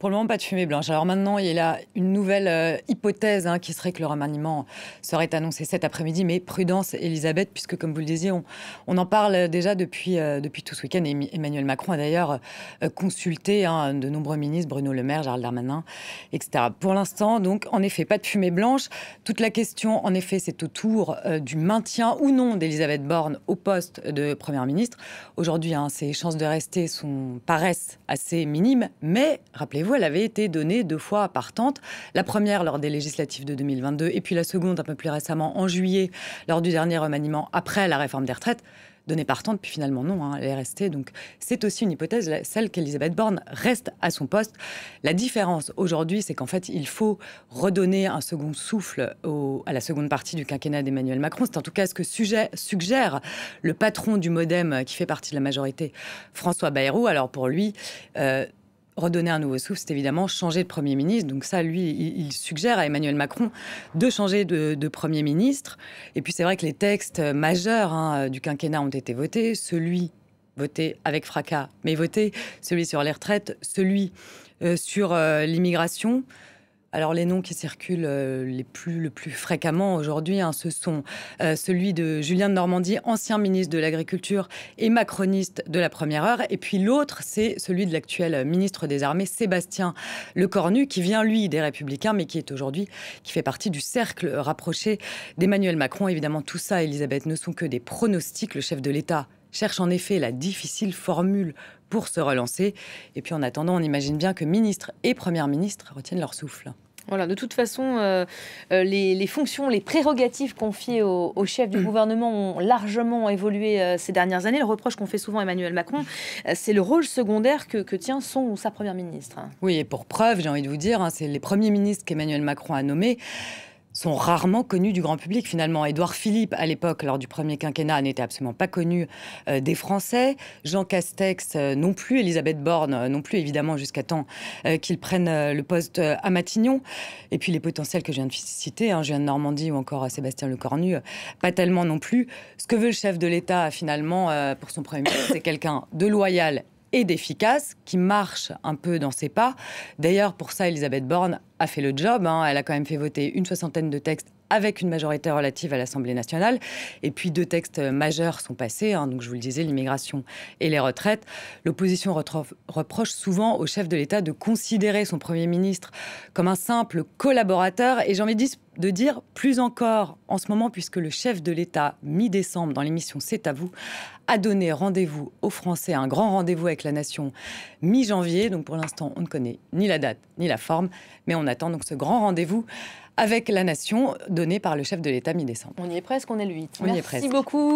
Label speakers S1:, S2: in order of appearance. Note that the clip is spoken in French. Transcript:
S1: Pour le moment, pas de fumée blanche. Alors maintenant, il y a une nouvelle hypothèse qui serait que le remaniement serait annoncé cet après-midi. Mais prudence, Elisabeth, puisque comme vous le disiez, on en parle déjà depuis tout ce week-end. Et Emmanuel Macron a d'ailleurs consulté de nombreux ministres, Bruno Le Maire, Gérald Darmanin, etc. Pour l'instant, donc, en effet, pas de fumée blanche. Toute la question, en effet, c'est autour du maintien ou non d'Elisabeth Borne au poste de Première ministre. Aujourd'hui, ses chances de rester paraissent assez minimes, mais rappelez-vous, elle avait été donnée 2 fois partante. La première lors des législatives de 2022 et puis la seconde un peu plus récemment en juillet lors du dernier remaniement après la réforme des retraites. Donnée partante, puis finalement non, elle est restée. Donc c'est aussi une hypothèse, celle qu'Elisabeth Borne reste à son poste. La différence aujourd'hui, c'est qu'en fait, il faut redonner un second souffle à la seconde partie du quinquennat d'Emmanuel Macron. C'est en tout cas ce que suggère le patron du MoDem qui fait partie de la majorité, François Bayrou. Alors pour lui, redonner un nouveau souffle, c'est évidemment changer de Premier ministre. Donc ça, lui, il suggère à Emmanuel Macron de changer de Premier ministre. Et puis c'est vrai que les textes majeurs du quinquennat ont été votés. Celui voté avec fracas, mais voté, celui sur les retraites, celui sur l'immigration. Alors les noms qui circulent le plus fréquemment aujourd'hui, ce sont celui de Julien de Normandie, ancien ministre de l'Agriculture et macroniste de la première heure. Et puis l'autre, c'est celui de l'actuel ministre des Armées, Sébastien Lecornu, qui vient, lui, des Républicains, mais qui fait partie du cercle rapproché d'Emmanuel Macron. Évidemment, tout ça, Elisabeth, ne sont que des pronostics. Le chef de l'État cherche en effet la difficile formule pour se relancer. Et puis en attendant, on imagine bien que ministre et première ministre retiennent leur souffle.
S2: Voilà, de toute façon, les fonctions, les prérogatives confiées au chef du gouvernement ont largement évolué ces dernières années. Le reproche qu'on fait souvent à Emmanuel Macron, c'est le rôle secondaire que tient son ou sa première ministre.
S1: Oui, et pour preuve, j'ai envie de vous dire, c'est les premiers ministres qu'Emmanuel Macron a nommés sont rarement connus du grand public, finalement. Édouard Philippe, à l'époque, lors du premier quinquennat, n'était absolument pas connu des Français. Jean Castex non plus. Elisabeth Borne non plus, évidemment, jusqu'à temps qu'il prenne le poste à Matignon. Et puis les potentiels que je viens de citer, Julien de Normandie ou encore Sébastien Lecornu, pas tellement non plus. Ce que veut le chef de l'État, finalement, pour son premier ministre, c'est quelqu'un de loyal et d'efficace, qui marche un peu dans ses pas. D'ailleurs, pour ça, Elisabeth Borne a fait le job. Elle a quand même fait voter une 60aine de textes avec une majorité relative à l'Assemblée nationale. Et puis 2 textes majeurs sont passés. Donc je vous le disais, l'immigration et les retraites. L'opposition reproche souvent au chef de l'État de considérer son Premier ministre comme un simple collaborateur. Et j'ai envie de dire plus encore en ce moment, puisque le chef de l'État, mi-décembre, dans l'émission C'est à vous, a donné rendez-vous aux Français, un grand rendez-vous avec la nation mi-janvier. Donc pour l'instant, on ne connaît ni la date ni la forme, mais on attend donc ce grand rendez-vous avec la nation donné par le chef de l'État mi-décembre.
S2: On y est presque, on est le 8.
S1: Merci beaucoup.